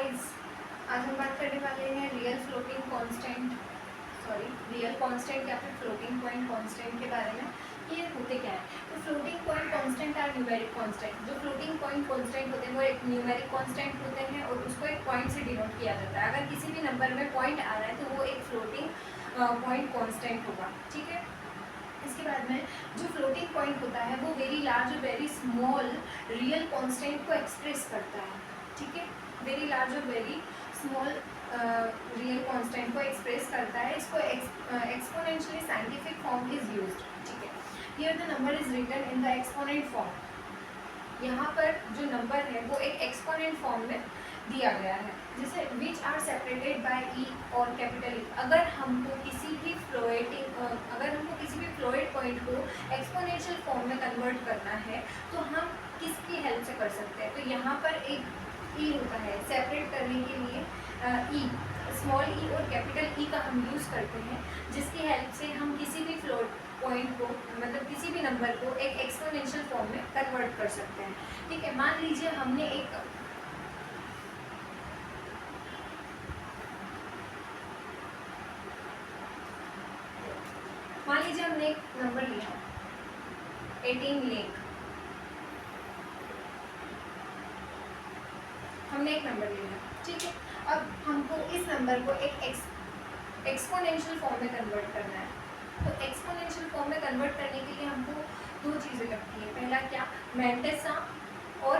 Guys, आज हम बात करने वाले हैं real floating constant real constant या फिर फ्लोटिंग पॉइंट कांस्टेंट के बारे में। ये होते क्या है? तो फ्लोटिंग पॉइंट कांस्टेंट और न्यूमेरिक कांस्टेंट। जो फ्लोटिंग पॉइंट कांस्टेंट होते हैं वो एक न्यूमेरिक कांस्टेंट होते हैं और उसको एक पॉइंट से डिनोट किया जाता है। अगर किसी भी नंबर में पॉइंट आ रहा है तो वो एक फ्लोटिंग पॉइंट कांस्टेंट होगा। ठीक है, इसके बाद में जो फ्लोटिंग पॉइंट होता है वो वेरी लार्ज और वेरी स्मॉल रियल कांस्टेंट को एक्सप्रेस करता है। ठीक है, वेरी लार्ज और वेरी स्मॉल रियल कांस्टेंट को एक्सप्रेस करता है। इसको exponentially scientific form is used. ठीक है, here the number is written in the exponent form. यहाँ पर जो नंबर है वो एक एक्सपोनेंट फॉर्म में दिया गया है, जैसे विच आर सेपरेटेड बाय ई और कैपिटल ई। अगर हमको किसी भी फ्लोएड पॉइंट को एक्सपोनेंशियल फॉर्म में कन्वर्ट करना है तो हम किसकी हेल्प से कर सकते हैं? तो यहाँ पर एक ई होता है सेपरेट करने के लिए, ई स्मॉल ई और कैपिटल ई का हम यूज़ करते हैं, जिसकी हेल्प से हम किसी भी फ्लोट पॉइंट को मतलब किसी भी नंबर को एक एक्सपोनेंशियल फॉर्म में कन्वर्ट कर सकते हैं। ठीक है, मान लीजिए हमने एक नंबर लिया 18 लाख। हमने एक नंबर लिया, ठीक है। अब हमको इस नंबर को एक एक्सपोनेंशियल फॉर्म में कन्वर्ट करना है। तो एक्सपोनेंशियल फॉर्म में कन्वर्ट करने के लिए हमको दो चीज़ें लगती है। पहला क्या? मैंटिसा और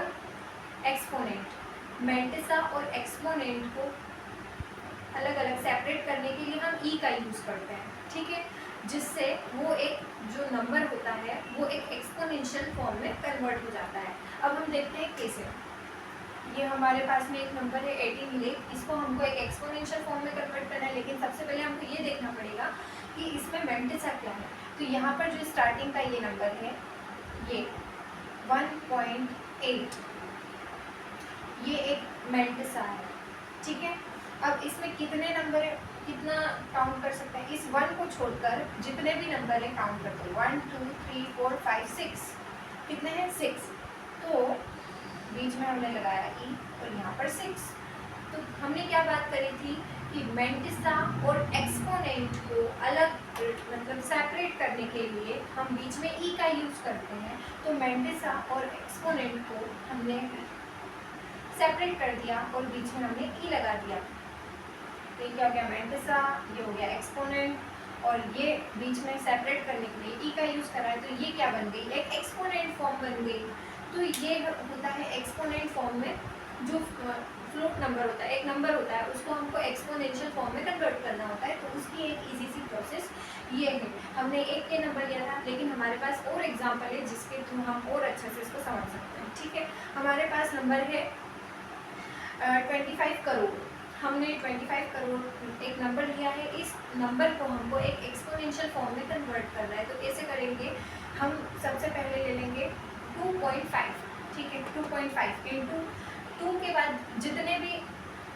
एक्सपोनेंट। मैंटिसा और एक्सपोनेंट को अलग अलग सेपरेट करने के लिए हम ई का यूज़ करते हैं। ठीक है, जिससे वो एक जो नंबर होता है वो एक एक्सपोनेंशियल फॉर्म में कन्वर्ट हो जाता है। अब हम देखते हैं कैसे। ये हमारे पास में एक नंबर है 18 लाख, इसको हमको एक एक्सपोनेंशियल फॉर्म में कन्वर्ट करना है, लेकिन सबसे पहले हमको ये देखना पड़ेगा कि इसमें मैंटिसा क्या है। तो यहाँ पर जो स्टार्टिंग का ये नंबर है ये 1.8, ये एक मैंटिसा है। ठीक है, अब इसमें कितने नंबर है, कितना काउंट कर सकते हैं? इस 1 को छोड़कर जितने भी नंबर है काउंट करते हैं। 1 2 3 4 5 6, कितने हैं? 6। तो बीच में हमने लगाया ई और यहाँ पर 6। तो हमने क्या बात करी थी कि मैंटिसा और एक्सपोनेंट को अलग मतलब सेपरेट करने के लिए हम बीच में ई का यूज़ करते हैं। तो मैंटिसा और एक्सपोनेंट को हमने सेपरेट कर दिया और बीच में हमने ई लगा दिया। तो ये क्या हो गया? मैंटिसा, ये हो गया एक्सपोनेंट, और ये बीच में सेपरेट करने के लिए ई का यूज़ करा है। तो ये क्या बन गई? एक एक्सपोनेंट फॉर्म बन गई। तो ये होता है एक्सपोनेंट फॉर्म में जो फ्लोट नंबर होता है, एक नंबर होता है, उसको हमको एक्सपोनेंशियल फॉर्म में कन्वर्ट करना होता है। तो उसकी एक इजी सी प्रोसेस ये है। हमने एक के नंबर लिया था, लेकिन हमारे पास और एग्जांपल है जिसके थ्रू हम और अच्छे से इसको समझ सकते हैं। ठीक है, हमारे पास नंबर है 25 करोड़। हमने 25 करोड़ एक नंबर लिया है, इस नंबर को हमको एक एक्सपोनेंशियल फॉर्म में कन्वर्ट करना है। तो कैसे करेंगे? हम सबसे पहले ले लेंगे 2.5। ठीक है, 2.5 इंटू 2 के बाद जितने भी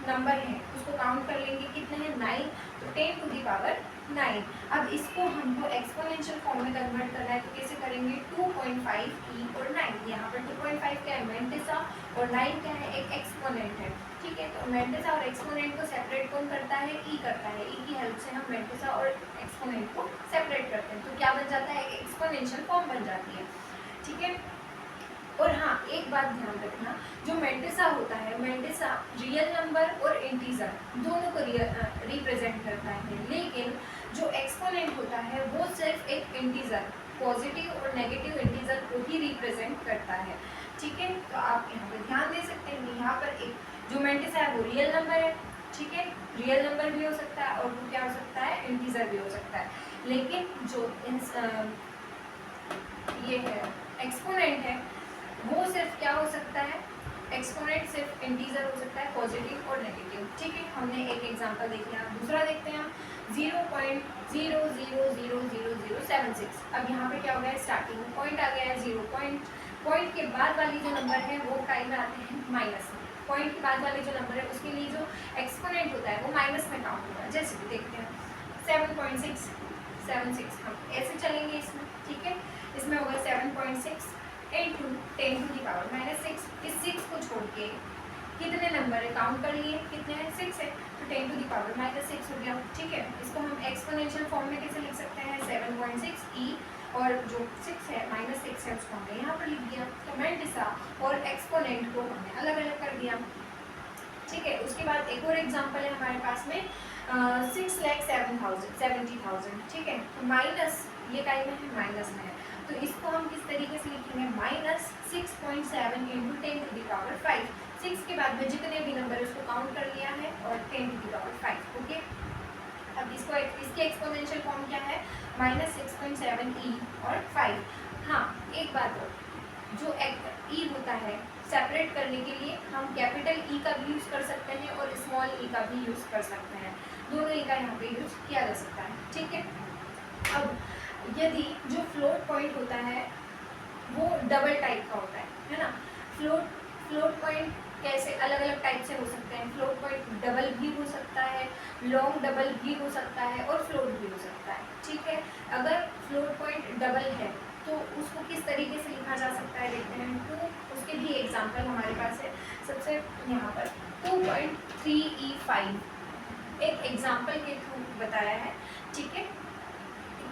नंबर हैं उसको काउंट कर लेंगे, कितने हैं? 9। तो 10 टू दी पावर 9। अब इसको हमको एक्सपोनेंशियल फॉर्म में कन्वर्ट करना है। तो कैसे करेंगे? 2.5 ई और 9। यहाँ पर 2.5 क्या है? मैंटिसा, और 9 क्या है? एक एक्सपोनेंट है। ठीक है, तो मैंटिसा और एक्सपोनेंट को सेपरेट कौन करता है? ई करता है। ई की हेल्प से हम मैंटिसा और एक्सपोनेंट को सेपरेट करते हैं। तो क्या बन जाता है? एक एक्सपोनेंशियल फॉर्म बन जाती है। ठीक है, और हाँ, एक बात ध्यान रखना, जो मैंटिसा होता है, मैंटिसा रियल नंबर और इंटीजर दोनों को रिप्रेजेंट करता है, लेकिन जो एक्सपोनेंट होता है वो सिर्फ एक इंटीजर, पॉजिटिव और नेगेटिव इंटीजर को ही रिप्रेजेंट करता है। ठीक है, तो आप यहाँ पर ध्यान दे सकते हैं। यहाँ पर एक जो मैंटिसा है वो रियल नंबर है। ठीक है, रियल नंबर भी हो सकता है और वो क्या हो सकता है? इंटीजर भी हो सकता है। लेकिन जो ये है एक्सपोनेंट है वो सिर्फ क्या हो सकता है? एक्सपोनेंट सिर्फ इंटीजर हो सकता है, पॉजिटिव और नेगेटिव। ठीक है, हमने एक एग्जांपल देख लिया। दूसरा देखते हैं हम 0.000076। अब यहाँ पे क्या हो गया? स्टार्टिंग पॉइंट आ गया है 0 पॉइंट के बाद वाली जो नंबर है वो काई में आते हैं माइनस में। पॉइंट के बाद वाले जो नंबर है उसके लिए जो एक्सपोनेंट होता है वो माइनस में काउंट होगा। जैसे कि देखते हैं 7.676, हम ऐसे चलेंगे इसमें। ठीक है, इसमें होगा 7.6 इंटू 10 टू दी पावर -6। इस 6 को छोड़ के कितने नंबर है काउंट कर लिए, कितने हैं 6 है, तो 10 टू द पावर -6 हो गया। ठीक है, इसको हम एक्सपोनेंशियल फॉर्म में कैसे लिख सकते हैं, 7.6 e और जो 6 है -6 है उसको हमने यहाँ पर लिख दिया। कमेंट सा और एक्सपोनेंट को हमने अलग अलग कर दिया। ठीक है, उसके बाद एक और एग्जांपल है हमारे पास में 6,70,000। ठीक है, तो माइनस ये काय में है, माइनस में है, तो इसको हम किस तरीके से लिखेंगे, -6.7 इंटू 10 टू द पावर 5। 6 के बाद में जितने भी नंबर उसको काउंट कर लिया है और 10 टू द पावर 5। ओके, अब इसको इसकी एक्सपोनेंशियल फॉर्म क्या है, -6.7 e और 5। हाँ, एक बात और, जो e होता है सेपरेट करने के लिए हम कैपिटल ई का भी यूज़ कर सकते हैं और स्मॉल ई का भी यूज़ कर सकते हैं, दोनों ई का यहाँ पे यूज़ किया जा सकता है। ठीक है, अब यदि जो फ्लोट पॉइंट होता है वो डबल टाइप का होता है ना। फ्लोट पॉइंट कैसे अलग अलग टाइप से हो सकते हैं, फ्लोट पॉइंट डबल भी हो सकता है, लॉन्ग डबल भी हो सकता है और फ्लोट भी हो सकता है। ठीक है, अगर फ्लोट पॉइंट डबल है तो उसको किस तरीके से लिखा जा सकता है, देखते हैं। तो उसके भी एग्जांपल हमारे पास है। सबसे यहाँ पर 2.3e5 एक एग्जांपल के थ्रू बताया है। ठीक है,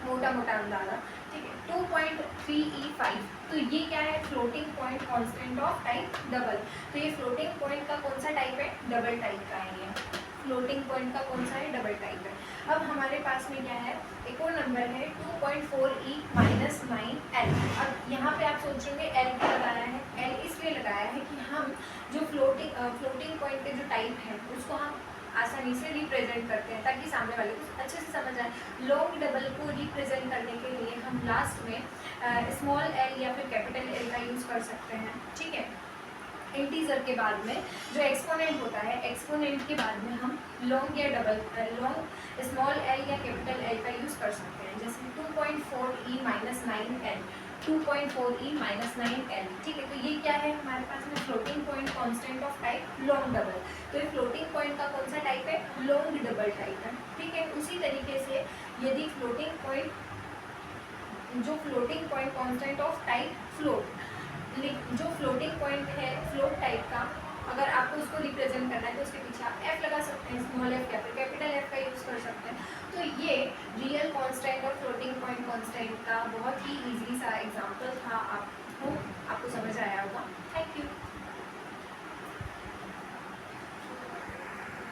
मोटा मोटा अंदाजा। ठीक है, 2.3e5, तो ये क्या है, floating point constant of type double. तो ये फ्लोटिंग पॉइंट का कौन सा टाइप है, डबल टाइप का है। ये फ्लोटिंग पॉइंट का कौन सा है, डबल टाइप है। अब हमारे पास में क्या है, एक और नंबर है 2.4e - 9l। अब यहाँ पे आप सोच रहे होंगे l क्यों लगाया है, l इसलिए लगाया है कि हम जो फ्लोटिंग पॉइंट के जो टाइप है उसको हम आसानी से रिप्रेजेंट करते हैं ताकि सामने वाले को अच्छे से समझ आए। लॉन्ग डबल को रिप्रेजेंट करने के लिए हम लास्ट में स्मॉल एल या फिर कैपिटल एल का यूज़ कर सकते हैं। ठीक है, इंटीजर के बाद में जो एक्सपोनेंट होता है, एक्सपोनेंट के बाद में हम लॉन्ग या लॉन्ग स्मॉल एल या कैपिटल एल का यूज़ कर सकते हैं। जैसे 2.4e - 9l, 2.4e - 9l। ठीक है, तो ये क्या है हमारे पास में, floating point constant of type long double. तो ये फ्लोटिंग पॉइंट का कौन सा टाइप है, लॉन्ग डबल टाइप है। ठीक है, उसी तरीके से यदि floating point constant of type float, जो फ्लोटिंग पॉइंट है फ्लोट टाइप का, अगर आपको उसको रिप्रेजेंट करना है तो उसके पीछे आप f लगा सकते हैं, स्मॉल f या फिर कैपिटल F का यूज़ कर सकते हैं। तो ये रियल कांस्टेंट और फ्लोटिंग पॉइंट कांस्टेंट का बहुत ही इजी सा एग्जांपल था। आपको समझ आया होगा। Thank you.